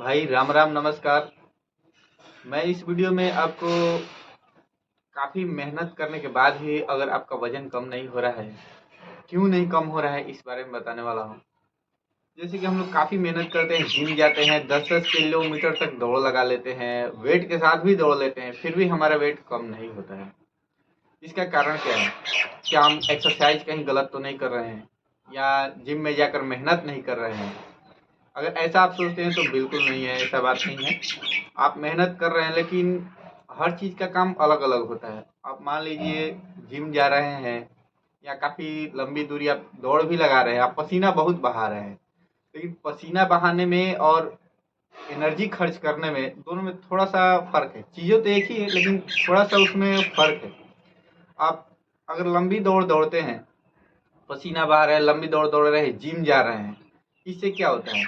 भाई राम राम नमस्कार। मैं इस वीडियो में आपको काफ़ी मेहनत करने के बाद भी अगर आपका वज़न कम नहीं हो रहा है, क्यों नहीं कम हो रहा है इस बारे में बताने वाला हूँ। जैसे कि हम लोग काफ़ी मेहनत करते हैं, जिम जाते हैं, 10-10 किलोमीटर तक दौड़ लगा लेते हैं, वेट के साथ भी दौड़ लेते हैं, फिर भी हमारा वेट कम नहीं होता है। इसका कारण क्या है? क्या हम एक्सरसाइज कहीं गलत तो नहीं कर रहे हैं या जिम में जाकर मेहनत नहीं कर रहे हैं? अगर ऐसा आप सोचते हैं तो बिल्कुल नहीं है, ऐसा बात नहीं है। आप मेहनत कर रहे हैं लेकिन हर चीज़ का काम अलग-अलग होता है। आप मान लीजिए जिम जा रहे हैं या काफ़ी लंबी दूरी आप दौड़ भी लगा रहे हैं, आप पसीना बहुत बहा रहे हैं, लेकिन पसीना बहाने में और एनर्जी खर्च करने में दोनों में थोड़ा-सा फ़र्क है। चीज़ें तो एक ही है लेकिन थोड़ा-सा उसमें फ़र्क है। आप अगर लंबी दौड़ दौड़ते हैं, पसीना बहा रहे हैं, लंबी दौड़ दौड़ रहे हैं, जिम जा रहे हैं, इससे क्या होता है?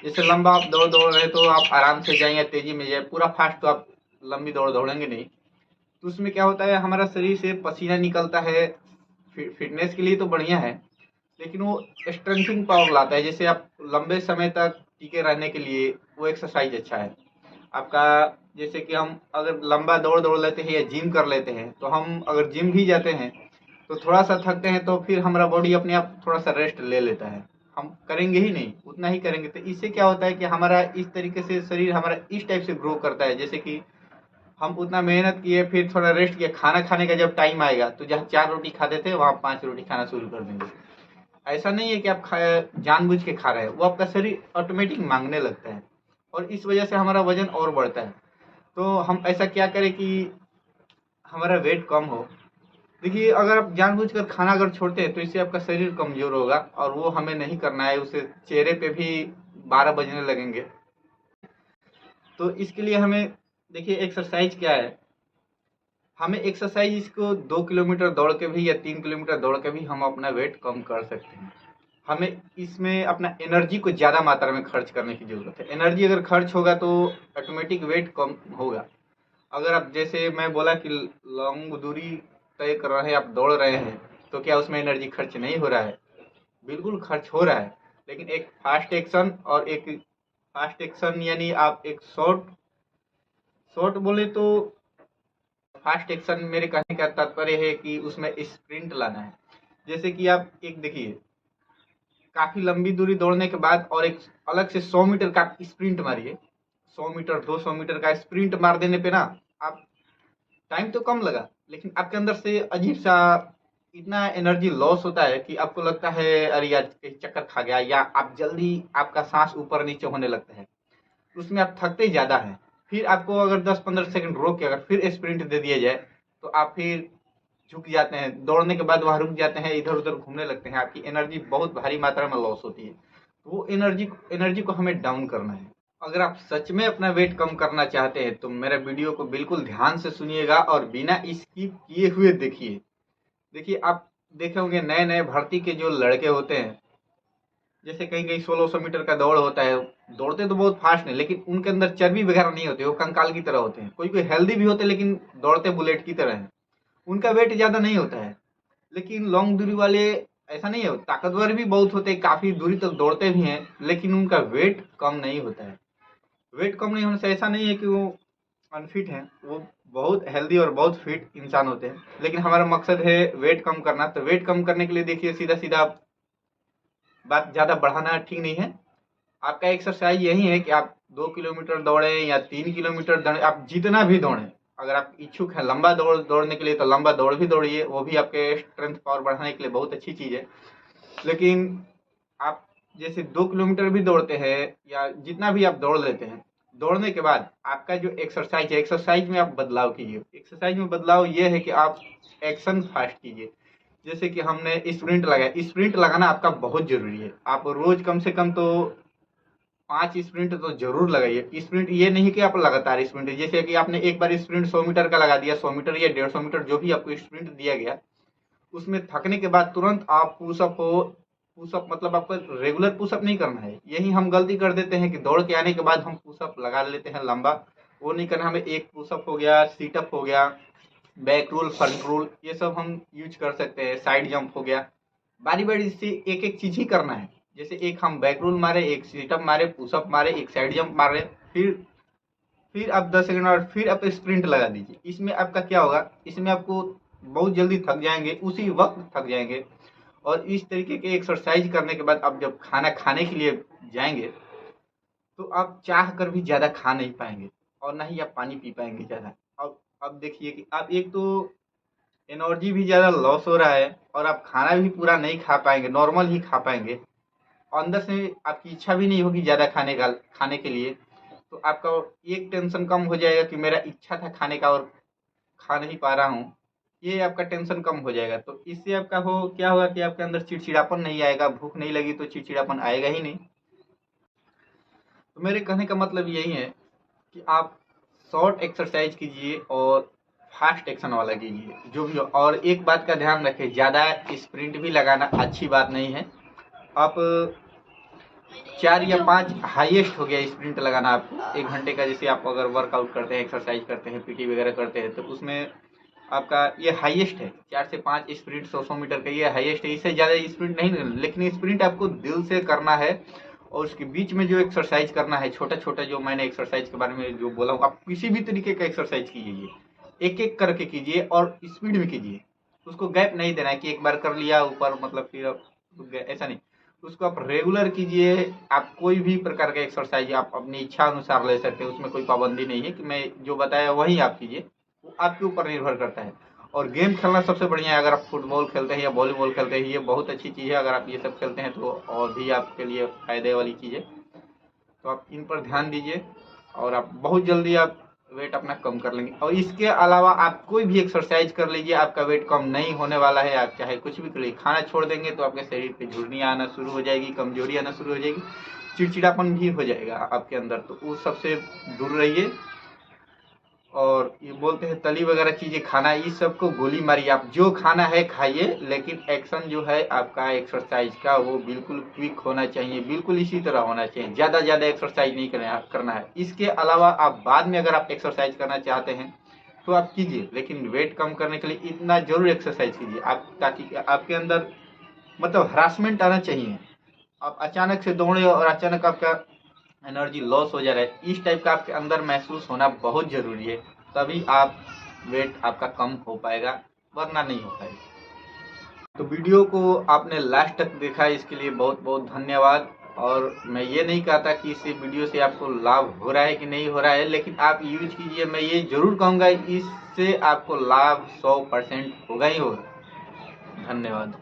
जैसे लंबा आप दौड़ दौड़ रहे हैं तो आप आराम से जाएँ या तेज़ी में जाएँ, पूरा फास्ट तो आप लंबी दौड़ दौड़ेंगे नहीं। तो उसमें क्या होता है, हमारा शरीर से पसीना निकलता है, फिटनेस के लिए तो बढ़िया है, लेकिन वो स्ट्रेंथिंग पावर लाता है। जैसे आप लंबे समय तक टिके रहने के लिए वो एक्सरसाइज अच्छा है आपका। जैसे कि हम अगर लंबा दौड़ दौड़ लेते हैं या जिम कर लेते हैं, तो हम अगर जिम भी जाते हैं तो थोड़ा सा थकते हैं तो फिर हमारा बॉडी अपने आप थोड़ा सा रेस्ट ले लेता है। हम करेंगे ही नहीं, उतना ही करेंगे, तो इससे क्या होता है कि हमारा इस तरीके से शरीर हमारा इस टाइप से ग्रो करता है। जैसे कि हम उतना मेहनत किए, फिर थोड़ा रेस्ट किया, खाना खाने का जब टाइम आएगा तो जहाँ 4 रोटी खाते थे वहाँ 5 रोटी खाना शुरू कर देंगे। ऐसा नहीं है कि आप जानबूझ के खा रहे हैं, वो आपका शरीर ऑटोमेटिक मांगने लगता है और इस वजह से हमारा वजन और बढ़ता है। तो हम ऐसा क्या करें कि हमारा वेट कम हो। देखिए, अगर आप जानबूझकर खाना अगर छोड़ते हैं तो इससे आपका शरीर कमजोर होगा और वो हमें नहीं करना है। उससे चेहरे पे भी 12 बजने लगेंगे। तो इसके लिए हमें, देखिए एक्सरसाइज क्या है, हमें एक्सरसाइज इसको 2 किलोमीटर दौड़ के भी या 3 किलोमीटर दौड़ के भी हम अपना वेट कम कर सकते हैं। हमें इसमें अपना एनर्जी को ज़्यादा मात्रा में खर्च करने की ज़रूरत है। एनर्जी अगर खर्च होगा तो ऑटोमेटिक वेट कम होगा। अगर आप, जैसे मैं बोला कि लॉन्ग दूरी तय कर रहे हैं, आप दौड़ रहे हैं, तो क्या उसमें एनर्जी खर्च नहीं हो रहा है? बिल्कुल खर्च हो रहा है। लेकिन एक फास्ट एक्शन और एक फास्ट एक्शन यानी आप एक शॉर्ट शॉर्ट बोले तो फास्ट एक्शन, मेरे कहने का तात्पर्य है कि उसमें स्प्रिंट लाना है। जैसे कि आप एक देखिए, काफ़ी लंबी दूरी दौड़ने के बाद और एक अलग से 100 मीटर का स्प्रिंट मारिए। 100 मीटर 200 मीटर का स्प्रिंट मार देने पे ना, आप टाइम तो कम लगा लेकिन आपके अंदर से अजीब सा इतना एनर्जी लॉस होता है कि आपको लगता है अरे आज कहीं चक्कर खा गया, या आप जल्दी आपका सांस ऊपर नीचे होने लगता है। उसमें आप थकते ज़्यादा हैं। फिर आपको अगर 10-15 सेकंड रोक के अगर फिर स्प्रिंट दे दिया जाए तो आप फिर झुक जाते हैं, दौड़ने के बाद वहाँ रुक जाते हैं, इधर उधर घूमने लगते हैं, आपकी एनर्जी बहुत भारी मात्रा में लॉस होती है। तो वो एनर्जी को हमें डाउन करना है। अगर आप सच में अपना वेट कम करना चाहते हैं तो मेरा वीडियो को बिल्कुल ध्यान से सुनिएगा और बिना स्किप किए हुए देखिए। देखिए, आप देखे होंगे नए नए भर्ती के जो लड़के होते हैं, जैसे कहीं कहीं 1600 मीटर का दौड़ होता है, दौड़ते तो बहुत फास्ट है लेकिन उनके अंदर चर्बी वगैरह नहीं होती, वो कंकाल की तरह होते हैं। कोई कोई हेल्दी भी होते हैं लेकिन दौड़ते बुलेट की तरह हैं। उनका वेट ज़्यादा नहीं होता है। लेकिन लॉन्ग दूरी वाले ऐसा नहीं है, ताकतवर भी बहुत होते हैं, काफ़ी दूरी तक दौड़ते भी हैं, लेकिन उनका वेट कम नहीं होता है। वेट कम नहीं होने से ऐसा नहीं है कि वो अनफिट हैं, वो बहुत हेल्दी और बहुत फिट इंसान होते हैं। लेकिन हमारा मकसद है वेट कम करना, तो वेट कम करने के लिए देखिए, सीधा सीधा बात ज़्यादा बढ़ाना ठीक नहीं है। आपका एक्सरसाइज यही है कि आप 2 किलोमीटर दौड़ें या 3 किलोमीटर दौड़ें, आप जितना भी दौड़ें। अगर आप इच्छुक हैं लंबा दौड़ने के लिए तो लंबा दौड़ भी दौड़िए, वो भी आपके स्ट्रेंथ पावर बढ़ाने के लिए बहुत अच्छी चीज़ है। लेकिन आप जैसे 2 किलोमीटर भी दौड़ते हैं या जितना भी आप दौड़ लेते हैं, दौड़ने के बाद आपका जो एक्सरसाइज है, एक्सरसाइज में आप बदलाव कीजिए। एक्सरसाइज में बदलाव ये है कि आप एक्शन फास्ट कीजिए। जैसे कि हमने स्प्रिंट लगाया, स्प्रिंट लगाना आपका बहुत जरूरी है। आप रोज कम से कम तो 5 स्प्रिंट तो जरूर लगाइए। स्प्रिंट ये नहीं कि आप लगातार स्प्रिंट, जैसे कि आपने एक बार स्प्रिंट 100 मीटर का लगा दिया, 100 मीटर या 150 मीटर जो भी आपको स्प्रिंट दिया गया, उसमें थकने के बाद तुरंत आप पुशअप हो। पुशअप मतलब आपको रेगुलर पुशअप नहीं करना है। यही हम गलती कर देते हैं कि दौड़ के आने के बाद हम पुशअप लगा लेते हैं लंबा। वो नहीं करना, हमें एक पुशअप हो गया, सीटअप हो गया, बैक रोल, फ्रंट रोल, ये सब हम यूज कर सकते हैं, साइड जंप हो गया। बारी बारी से एक एक चीज ही करना है। जैसे एक हम बैक रोल मारे, एक सिटअप मारे, पुशअप मारे, एक साइड जंप मारे, फिर आप 10 सेकंड और फिर आप स्प्रिंट लगा दीजिए। इसमें आपका क्या होगा, इसमें आपको बहुत जल्दी थक जाएंगे, उसी वक्त थक जाएंगे। और इस तरीके के एक्सरसाइज करने के बाद आप जब खाना खाने के लिए जाएंगे तो आप चाह कर भी ज़्यादा खा नहीं पाएंगे और ना ही आप पानी पी पाएंगे ज़्यादा। अब देखिए कि आप एक तो एनर्जी भी ज़्यादा लॉस हो रहा है और आप खाना भी पूरा नहीं खा पाएंगे, नॉर्मल ही खा पाएंगे। अंदर से आपकी इच्छा भी नहीं होगी ज़्यादा खाने के लिए। तो आपका एक टेंशन कम हो जाएगा कि मेरा इच्छा था खाने का और खा नहीं पा रहा हूँ, ये आपका टेंशन कम हो जाएगा। तो इससे आपका क्या होगा कि आपके अंदर चिड़चिड़ापन नहीं आएगा, भूख नहीं लगी तो चिड़चिड़ापन आएगा ही नहीं। तो मेरे कहने का मतलब यही है कि आप शॉर्ट एक्सरसाइज कीजिए और फास्ट एक्शन वाला कीजिए जो भी हो। और एक बात का ध्यान रखें, ज़्यादा स्प्रिंट भी लगाना अच्छी बात नहीं है। आप 4 या 5 हाईएस्ट हो गया स्प्रिंट लगाना आपको 1 घंटे का। जैसे आप अगर वर्कआउट करते हैं, एक्सरसाइज करते हैं, पीटी वगैरह करते हैं तो उसमें आपका ये हाईएस्ट है। 4 से 5 स्प्रिंट 100 मीटर का ये हाईएस्ट है। इससे ज़्यादा स्प्रिंट नहीं, लेकिन स्प्रिंट आपको दिल से करना है। और उसके बीच में जो एक्सरसाइज करना है, छोटा छोटा जो मैंने एक्सरसाइज के बारे में जो बोला हूँ, आप किसी भी तरीके का एक्सरसाइज कीजिए, एक एक करके कीजिए और स्पीड में कीजिए। उसको गैप नहीं देना है कि एक बार कर लिया ऊपर मतलब फिर ऐसा नहीं। उसको आप रेगुलर कीजिए। आप कोई भी प्रकार का एक्सरसाइज आप अपनी इच्छा अनुसार ले सकते हैं, उसमें कोई पाबंदी नहीं है कि मैं जो बताया वही आप कीजिए, वो आपके ऊपर निर्भर करता है। और गेम खेलना सबसे बढ़िया है। अगर आप फुटबॉल खेलते हैं या वॉलीबॉल खेलते हैं, ये बहुत अच्छी चीज़ है। अगर आप ये सब खेलते हैं तो और भी आपके लिए फ़ायदे वाली चीज़ है। तो आप इन पर ध्यान दीजिए और आप बहुत जल्दी आप वेट अपना कम कर लेंगे। और इसके अलावा आप कोई भी एक्सरसाइज कर लीजिए, आपका वेट कम नहीं होने वाला है। आप चाहे कुछ भी कर लीजिए, खाना छोड़ देंगे तो आपके शरीर पे झुर्रियाँ आना शुरू हो जाएगी, कमजोरी आना शुरू हो जाएगी, चिड़चिड़ापन भी हो जाएगा आपके अंदर। तो उस सबसे दूर रहिए। और ये बोलते हैं तली वगैरह चीज़ें खाना, इस सब को गोली मारिए। आप जो खाना है खाइए, लेकिन एक्शन जो है आपका एक्सरसाइज का वो बिल्कुल क्विक होना चाहिए, बिल्कुल इसी तरह होना चाहिए। ज़्यादा एक्सरसाइज नहीं करना है। इसके अलावा आप बाद में अगर आप एक्सरसाइज करना चाहते हैं तो आप कीजिए, लेकिन वेट कम करने के लिए इतना जरूर एक्सरसाइज कीजिए आप, ताकि आपके अंदर मतलब हरासमेंट आना चाहिए। आप अचानक से दौड़े और अचानक आपका एनर्जी लॉस हो जा रहा है, इस टाइप का आपके अंदर महसूस होना बहुत ज़रूरी है। तभी आप वेट आपका कम हो पाएगा, वरना नहीं हो पाएगा। तो वीडियो को आपने लास्ट तक देखा, इसके लिए बहुत बहुत धन्यवाद। और मैं ये नहीं कहता कि इस वीडियो से आपको लाभ हो रहा है कि नहीं हो रहा है, लेकिन आप यूज कीजिए। मैं ये ज़रूर कहूँगा इससे आपको लाभ 100% होगा ही होगा। धन्यवाद।